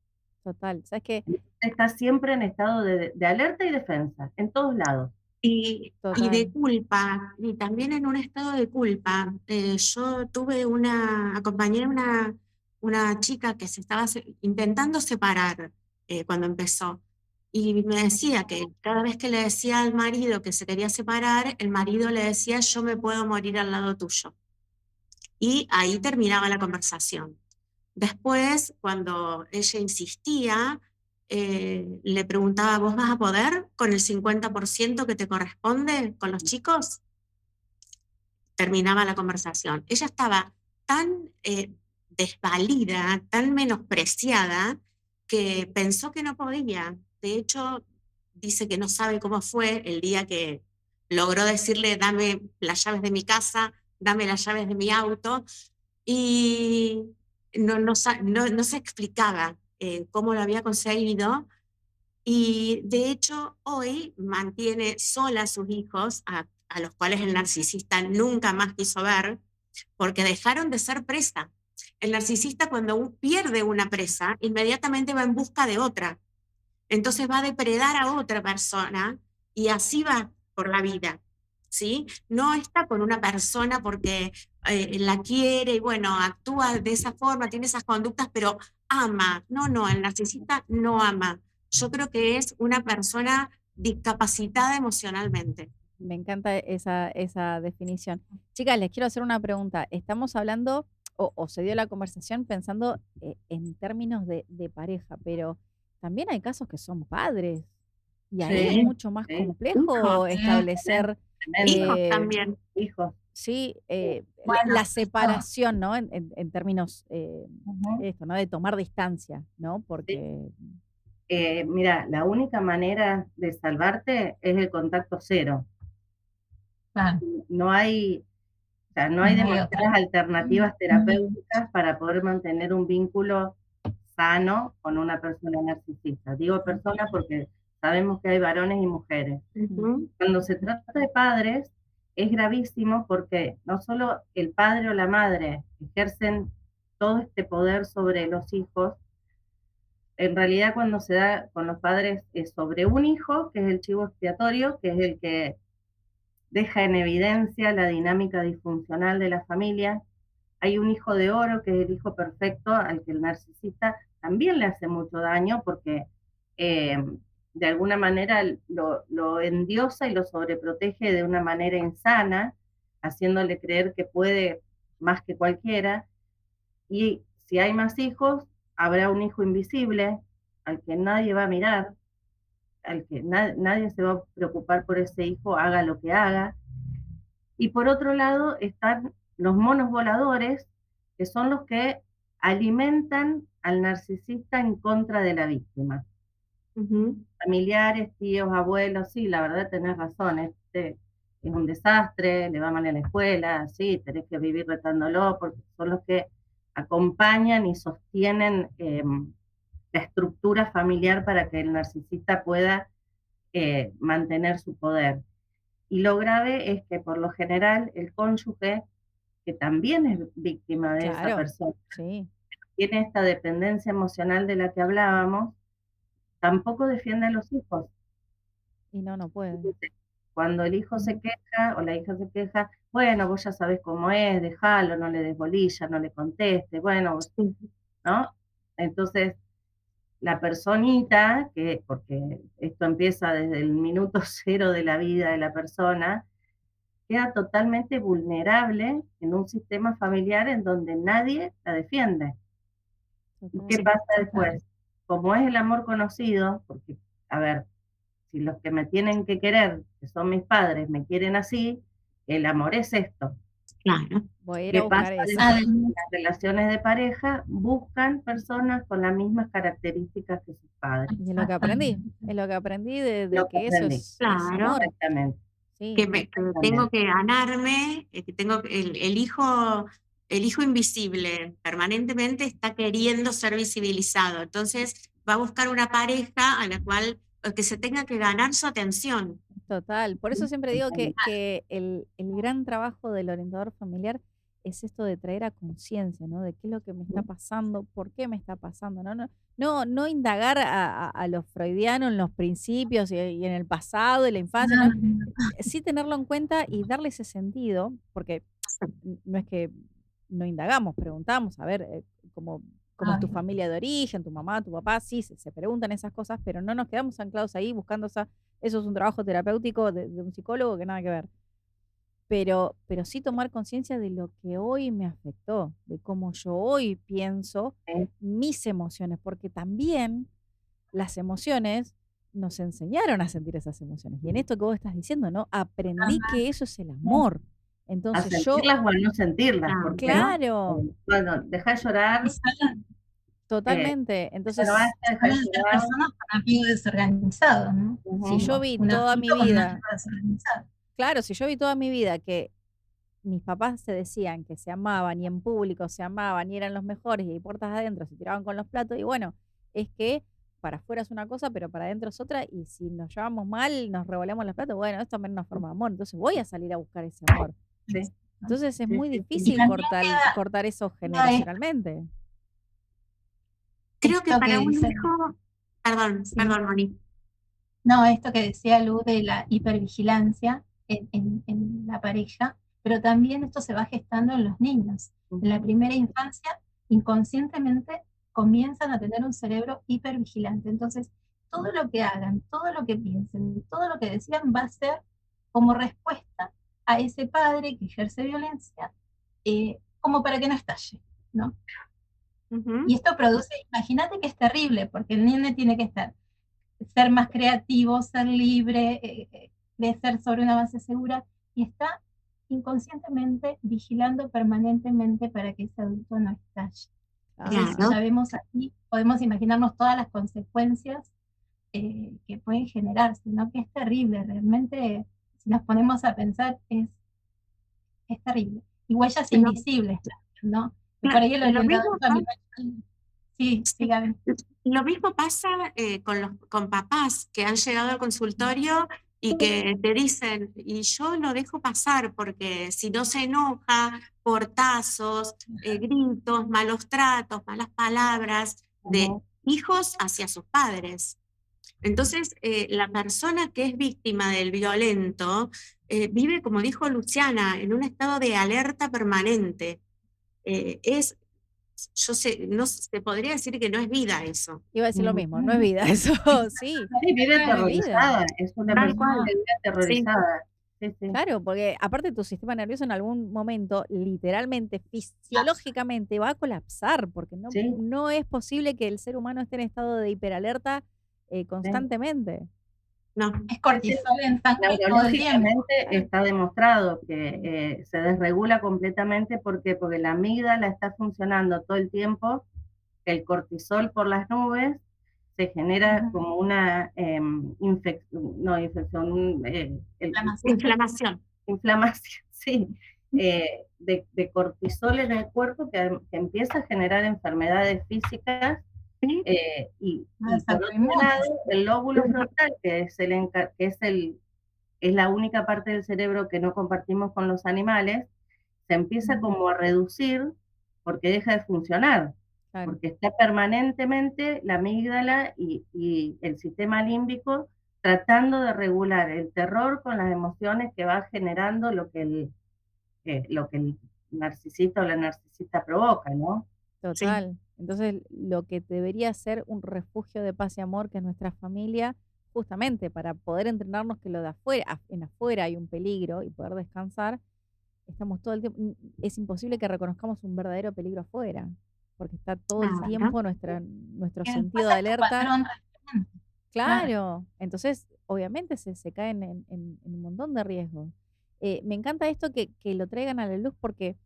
total. ¿Sabes qué? Está siempre en estado de alerta y defensa, en todos lados. Y de Total. culpa, y también en un estado de culpa. Yo acompañé a una chica que se estaba intentando separar cuando empezó. Y me decía que cada vez que le decía al marido que se quería separar, el marido le decía, yo me puedo morir al lado tuyo. Y ahí terminaba la conversación. Después, cuando ella insistía, le preguntaba, ¿vos vas a poder con el 50% que te corresponde con los chicos? Terminaba la conversación. Ella estaba tan desvalida, tan menospreciada, que pensó que no podía. De hecho, dice que no sabe cómo fue el día que logró decirle, dame las llaves de mi casa, dame las llaves de mi auto, y no se explicaba cómo lo había conseguido. Y de hecho, hoy mantiene sola a sus hijos, a los cuales el narcisista nunca más quiso ver, porque dejaron de ser presa. El narcisista, cuando pierde una presa, inmediatamente va en busca de otra. Entonces va a depredar a otra persona y así va por la vida, ¿sí? No está con una persona porque la quiere y bueno, actúa de esa forma, tiene esas conductas, pero ama. No, el narcisista no ama. Yo creo que es una persona discapacitada emocionalmente. Me encanta esa definición. Chicas, les quiero hacer una pregunta. Estamos hablando, o se dio la conversación pensando en términos de pareja, pero también hay casos que son padres. Y ahí es Sí, mucho más sí, complejo Sí, establecer, Hijos tremendo. también. Hijos. sí, bueno, la eso. separación, ¿no? En términos, Ujú. esto, ¿no? De tomar distancia, ¿no? Sí. Porque, Mira, la única manera de salvarte es el contacto cero. Claro, No hay, o sea, no hay no hay otra. demasiadas alternativas terapéuticas para poder mantener un vínculo sano con una persona narcisista. Digo persona porque sabemos que hay varones y mujeres. Ujú. Cuando se trata de padres, es gravísimo porque no solo el padre o la madre ejercen todo este poder sobre los hijos, en realidad cuando se da con los padres es sobre un hijo, que es el chivo expiatorio, que es el que deja en evidencia la dinámica disfuncional de la familia. Hay un hijo de oro, que es el hijo perfecto, al que el narcisista también le hace mucho daño porque eh, de alguna manera lo endiosa y lo sobreprotege de una manera insana, haciéndole creer que puede más que cualquiera. Y si hay más hijos, habrá un hijo invisible al que nadie va a mirar, al que nadie se va a preocupar por ese hijo, haga lo que haga. Y por otro lado están los monos voladores, que son los que alimentan al narcisista en contra de la víctima. Ujú. Familiares, tíos, abuelos, sí, la verdad tenés razón, es un desastre, le va mal en la escuela, sí, tenés que vivir retándolo, porque son los que acompañan y sostienen la estructura familiar para que el narcisista pueda mantener su poder. Y lo grave es que por lo general el cónyuge, que también es víctima de esa Claro, persona, sí. tiene esta dependencia emocional de la que hablábamos, tampoco defiende a los hijos. Y no puede. Entonces, cuando el hijo se queja o la hija se queja, bueno, vos ya sabés cómo es, déjalo, no le des bolilla, no le contestes, bueno, ¿no? Entonces, la personita, porque esto empieza desde el minuto cero de la vida de la persona, queda totalmente vulnerable en un sistema familiar en donde nadie la defiende. ¿Y qué pasa después? Como es el amor conocido, porque, a ver, si los que me tienen que querer, que son mis padres, me quieren así, el amor es esto. Claro. Voy a ir ¿Qué a buscar pasa eso. después? Las relaciones de pareja buscan personas con las mismas características que sus padres. Y es lo que aprendí. Es lo que aprendí de Lo que que eso aprendí. es Claro. amor. Exactamente. Sí. Que tengo que ganarme, que tengo el hijo invisible permanentemente está queriendo ser visibilizado. Entonces va a buscar una pareja a la cual que se tenga que ganar su atención. Total. Por eso siempre digo que el gran trabajo del orientador familiar es esto de traer a conciencia, ¿no? De qué es lo que me está pasando, por qué me está pasando, no indagar a los freudianos en los principios y en el pasado y la infancia, ¿no? Sí tenerlo en cuenta y darle ese sentido, porque no es que no indagamos, preguntamos, a ver, cómo es tu familia de origen, tu mamá, tu papá, sí, se preguntan esas cosas, pero no nos quedamos anclados ahí buscando eso es un trabajo terapéutico de un psicólogo que nada que ver. Pero sí tomar conciencia de lo que hoy me afectó, de cómo yo hoy pienso mis emociones, porque también las emociones nos enseñaron a sentir esas emociones. Y en esto que vos estás diciendo, ¿no? Aprendí que eso es el amor. A Entonces yo, sentirlas o a no sentirlas, porque claro, bueno, dejá de llorar, totalmente. Entonces, no basta, dejá de Suelen ser llorar. personas con apego desorganizado, ¿no? si yo vi Un toda mi adulto con un vida, apego desorganizado. claro, si yo vi toda mi vida que mis papás se decían que se amaban y en público se amaban y eran los mejores y puertas adentro se tiraban con los platos y bueno, es que para afuera es una cosa, pero para adentro es otra y si nos llevamos mal, nos revolemos los platos, bueno, esto también es una forma de amor, entonces voy a salir a buscar ese amor. Sí. Entonces es Sí, muy sí, sí. difícil Y también cortar eso queda generacionalmente. Creo que esto para que un dice, hijo, perdón, sí. Moni. No, esto que decía Lu de la hipervigilancia en la pareja, pero también esto se va gestando en los niños. En la primera infancia, inconscientemente comienzan a tener un cerebro hipervigilante. Entonces, todo lo que hagan, todo lo que piensen, todo lo que decidan va a ser como respuesta a ese padre que ejerce violencia, como para que no estalle, ¿no? Y esto produce, imagínate que es terrible, porque el niño tiene que ser más creativo, ser libre, crecer sobre una base segura, y está inconscientemente vigilando permanentemente para que ese adulto no estalle. Entonces, Claro. ya vemos aquí, podemos imaginarnos todas las consecuencias que pueden generarse, ¿no? Que es terrible, realmente, si nos ponemos a pensar, es terrible. Y huellas invisibles, ¿no? Que por ahí el Lo orientador mismo familiar. Sí, Sí. Gaby. Lo mismo pasa con papás que han llegado al consultorio y que te dicen, y yo lo dejo pasar porque si no se enoja, portazos, gritos, malos tratos, malas palabras de hijos hacia sus padres. Entonces, la persona que es víctima del violento vive, como dijo Luciana, en un estado de alerta permanente. Yo sé, no se podría decir que no es vida eso. Iba a decir lo mismo, no es vida, eso sí. Sí, vive no es vida. aterrorizada, es una Tal persona cual. que vive aterrorizada. Sí, sí. Claro, porque aparte tu sistema nervioso en algún momento, literalmente, fisiológicamente, va a colapsar, porque Sí. no es posible que el ser humano esté en estado de hiperalerta constantemente. No. Es cortisol en sangre todo el tiempo. Neurológicamente está demostrado que se desregula completamente porque la amígdala está funcionando todo el tiempo, el cortisol por las nubes, se genera como una infección, Inflamación. inflamación, sí, de cortisol en el cuerpo que empieza a generar enfermedades físicas. Sí, Y por otro Autoinmunes. lado, el lóbulo frontal, es la única parte del cerebro que no compartimos con los animales, se empieza como a reducir porque deja de funcionar, Claro, porque está permanentemente la amígdala y el sistema límbico tratando de regular el terror con las emociones que va generando lo que el narcisista o la narcisista provoca, ¿no? sí, total. Entonces, lo que debería ser un refugio de paz y amor, que es nuestra familia, justamente para poder entrenarnos que lo de afuera, en afuera hay un peligro y poder descansar, estamos todo el tiempo, es imposible que reconozcamos un verdadero peligro afuera, porque está todo el claro. tiempo nuestro Que sentido después de hay que alerta. poner un referente. Claro. Claro, entonces obviamente se caen en un montón de riesgos. Me encanta esto que lo traigan a la luz porque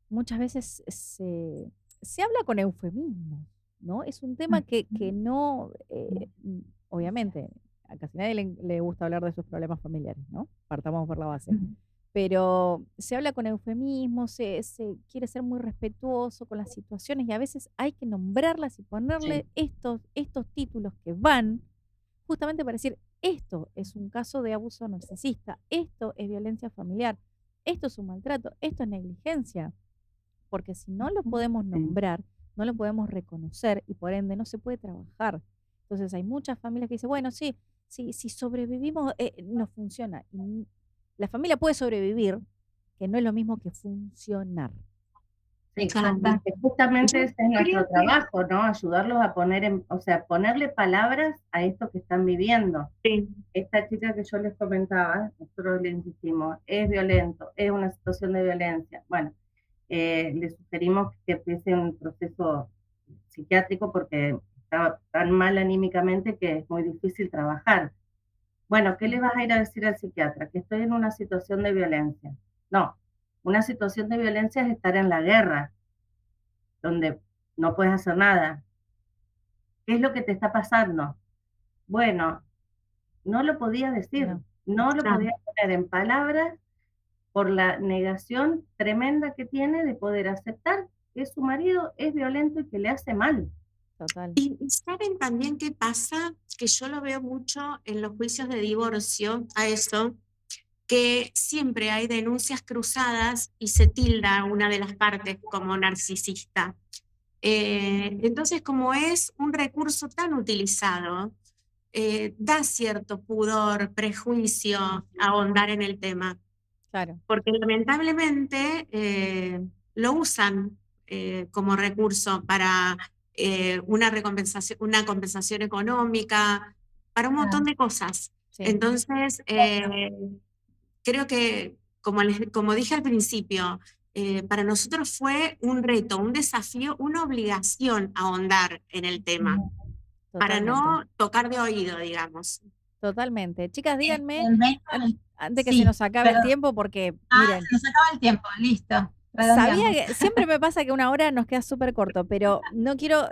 muchas veces se habla con eufemismos, ¿no? Es un tema que no, obviamente, a casi nadie le gusta hablar de sus problemas familiares, ¿no? Partamos por la base. Pero se habla con eufemismos, se quiere ser muy respetuoso con las situaciones y a veces hay que nombrarlas y ponerle Sí. estos títulos que van justamente para decir, esto es un caso de abuso narcisista, esto es violencia familiar, esto es un maltrato, esto es negligencia, porque si no lo podemos Sí. nombrar, no lo podemos reconocer y por ende no se puede trabajar. Entonces hay muchas familias que dicen, bueno, sí, si sobrevivimos, no funciona. Y la familia puede sobrevivir, que no es lo mismo que funcionar. Sí, Claro. porque justamente Yo ese es nuestro creo que trabajo, ¿no? Ayudarlos a o sea, ponerle palabras a esto que están viviendo. sí, Esta chica que yo les comentaba, nosotros le insistimos, es violento, es una situación de violencia. Bueno, le sugerimos que empiece un proceso psiquiátrico porque está tan mal anímicamente que es muy difícil trabajar. Bueno, ¿qué le vas a ir a decir al psiquiatra? Que estoy en una situación de violencia. No, una situación de violencia es estar en la guerra, donde no puedes hacer nada. ¿Qué es lo que te está pasando? Bueno, no lo podía decir, No, no lo claro. podía poner en palabras por la negación tremenda que tiene de poder aceptar que su marido es violento y que le hace mal. total. Y saben también qué pasa, que yo lo veo mucho en los juicios de divorcio, a eso, que siempre hay denuncias cruzadas y se tilda a una de las partes como narcisista. Entonces, como es un recurso tan utilizado, da cierto pudor, prejuicio ahondar en el tema, Claro, porque lamentablemente lo usan como recurso para una compensación económica, para un montón de cosas. sí. Entonces, creo que, como dije al principio, para nosotros fue un reto, un desafío, una obligación ahondar en el tema, para Totalmente, no tocar de oído, digamos. totalmente. Chicas, díganme, El 20, antes que se sí, nos acabe el pero tiempo, porque se miren, nos acaba el tiempo, listo, sabía redondeamos. que siempre me pasa que una hora nos queda súper corto, pero no quiero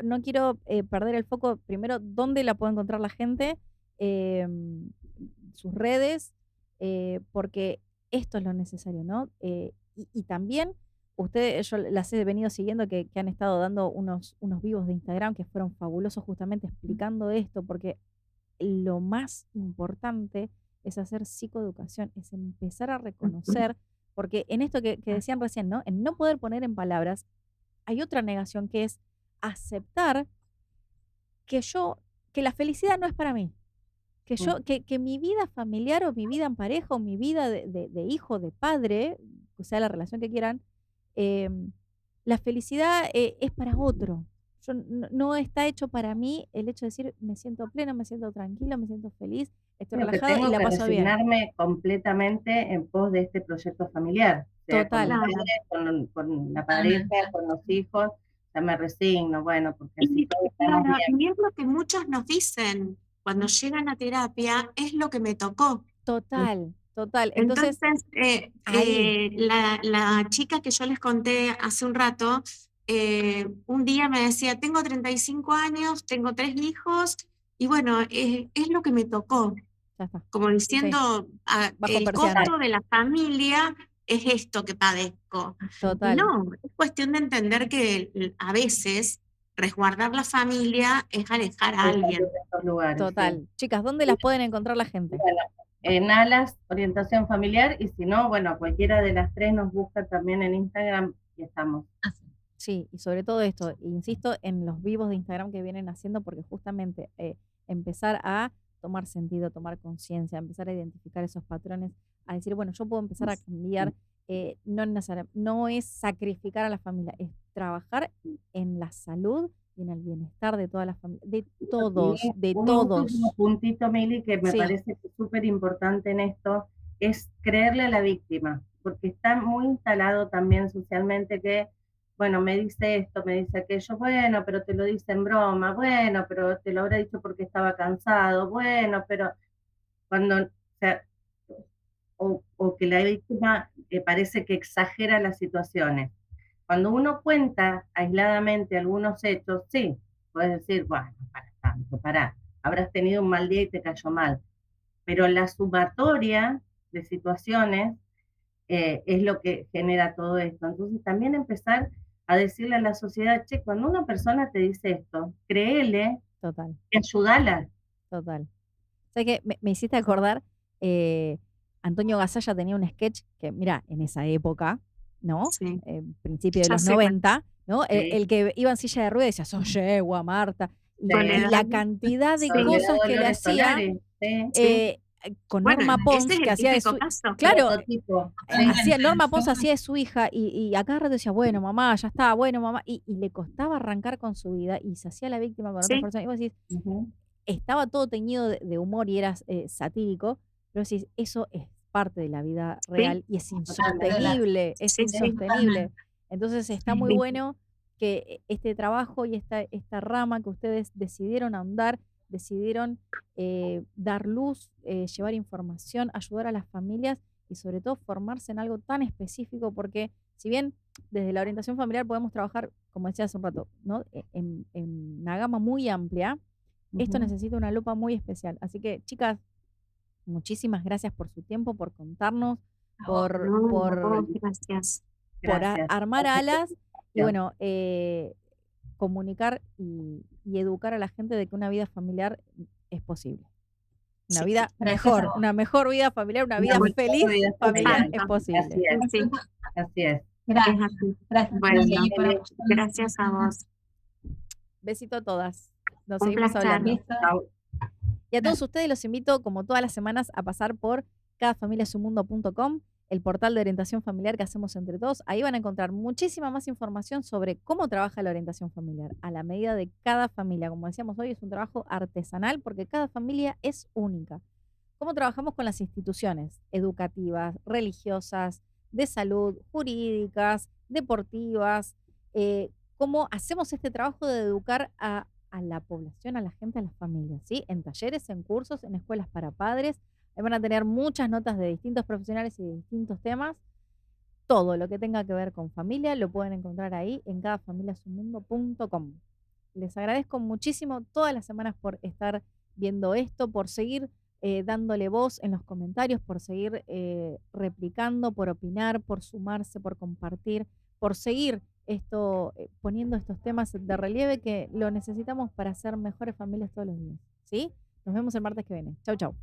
perder el foco. Primero, ¿dónde la puede encontrar la gente? Em, sus redes, porque esto es lo necesario, ¿no? Y también, ustedes, yo las he venido siguiendo que han estado dando unos vivos de Instagram que fueron fabulosos justamente explicando esto, porque lo más importante es hacer psicoeducación, es empezar a reconocer, porque en esto que decían recién, ¿no? En no poder poner en palabras, hay otra negación que es aceptar que que la felicidad no es para mí, que mi vida familiar o mi vida en pareja o mi vida de hijo, de padre, o sea, la relación que quieran, em, la felicidad es para otro. No está hecho para mí el hecho de decir me siento pleno, me siento tranquilo, me siento feliz, estoy Creo que relajado y tengo la que paso bien. resignarme completamente en pos de este proyecto familiar, sea con los Total, Claro. padres, con la pareja, Totalmente. con los hijos, ya me resigno, bueno, porque así Y todos estamos claro, bien. y es lo que muchos nos dicen cuando llegan a terapia, es lo que me tocó. total, total. Entonces, Entonces, ahí, la chica que yo les conté hace un rato, un día me decía, tengo 35 años, tengo 3 hijos, y bueno, es lo que me tocó. Ya está. como Sí, diciendo, bajo el persiana. costo de la familia es esto que padezco. Y Total, no, es cuestión de entender que a veces resguardar la familia es alejar a Es salir alguien. de estos lugares, sí. total. Chicas, ¿dónde las pueden encontrar la gente? Bueno, en Alas, orientación familiar, y si no, bueno, cualquiera de las tres nos busca también en Instagram y estamos. Así. Sí, y sobre todo esto, insisto en los vivos de Instagram que vienen haciendo, porque justamente empezar a tomar sentido, tomar conciencia, empezar a identificar esos patrones, a decir, bueno, yo puedo empezar a cambiar, no es sacrificar a la familia, es trabajar en la salud y en el bienestar de toda la familia, de Y todos, de un último todos. puntito, Mili, que me Sí, parece que es súper importante en esto, es creerle a la víctima, porque está muy instalado también socialmente que, bueno, me dice esto, me dice aquello, bueno, pero te lo dice en broma, bueno, pero te lo habrá dicho porque estaba cansado, bueno, pero cuando, o sea, o que la víctima parece que exagera las situaciones. Cuando uno cuenta aisladamente algunos hechos, sí, puedes decir, bueno, para tanto, pará, habrás tenido un mal día y te cayó mal. Pero la sumatoria de situaciones es lo que genera todo esto. Entonces también empezar a decirle a la sociedad, che, cuando una persona te dice esto, créele total, y ayúdala. total. ¿Sabes qué? Me hiciste acordar, Antonio Gasalla tenía un sketch que, mira, en esa época, ¿no? Sí, Principio de ya los sé cuál. 90, ¿no? Sí. El que iba en silla de ruedas decía, sos yegua, Marta. Y Soledad. la cantidad de Sí. Soledad cosas que le Dolores hacía Solares, sí. eh, con Bueno, Norma ese Pons, es que el hacía de típico su... caso. Claro, Prototipo. Sí. hacía, Norma Pons hacía de su hija y a cada rato decía, bueno, mamá, ya está, bueno, mamá. Y le costaba arrancar con su vida y se hacía la víctima con otras Sí, personas. Y vos decís, Ujú. estaba todo teñido de humor y era satírico, pero decís, eso es parte de la vida sí, real y es insostenible, es sí, sí. insostenible. Entonces está Sí. muy bueno que este trabajo y esta rama que ustedes decidieron ahondar, decidieron dar luz, llevar información, ayudar a las familias y sobre todo formarse en algo tan específico, porque si bien desde la orientación familiar podemos trabajar, como decía hace un rato, ¿no? En una gama muy amplia, esto Ujú. necesita una lupa muy especial. Así que, chicas, muchísimas gracias por su tiempo, por contarnos, por, No, por, gracias. Gracias. armar alas y Gracias. bueno, comunicar y educar a la gente de que una vida familiar es posible. Una Sí, vida Gracias a mejor, vos. una mejor vida familiar, una Una vida mejor feliz vida familiar familiar. es Exacto. posible. Así es, Sí, así es. es Gracias. así. Gracias Bueno, Mili, por apoyarnos. gracias a vos. Besito a todas. Nos Un seguimos placer. hablando. Besos. Chau. Y a todos ustedes los invito, como todas las semanas, a pasar por cadafamiliasumundo.com, el portal de orientación familiar que hacemos entre todos. Ahí van a encontrar muchísima más información sobre cómo trabaja la orientación familiar, a la medida de cada familia. Como decíamos hoy, es un trabajo artesanal porque cada familia es única. Cómo trabajamos con las instituciones educativas, religiosas, de salud, jurídicas, deportivas, cómo hacemos este trabajo de educar a la población, a la gente, a las familias, ¿sí? En talleres, en cursos, en escuelas para padres. Ahí van a tener muchas notas de distintos profesionales y de distintos temas. Todo lo que tenga que ver con familia lo pueden encontrar ahí en cadafamiliasumundo.com. Les agradezco muchísimo todas las semanas por estar viendo esto, por seguir dándole voz en los comentarios, por seguir replicando, por opinar, por sumarse, por compartir, por seguir poniendo estos temas de relieve que lo necesitamos para ser mejores familias todos los días. ¿Sí? Nos vemos el martes que viene. Chau, chau.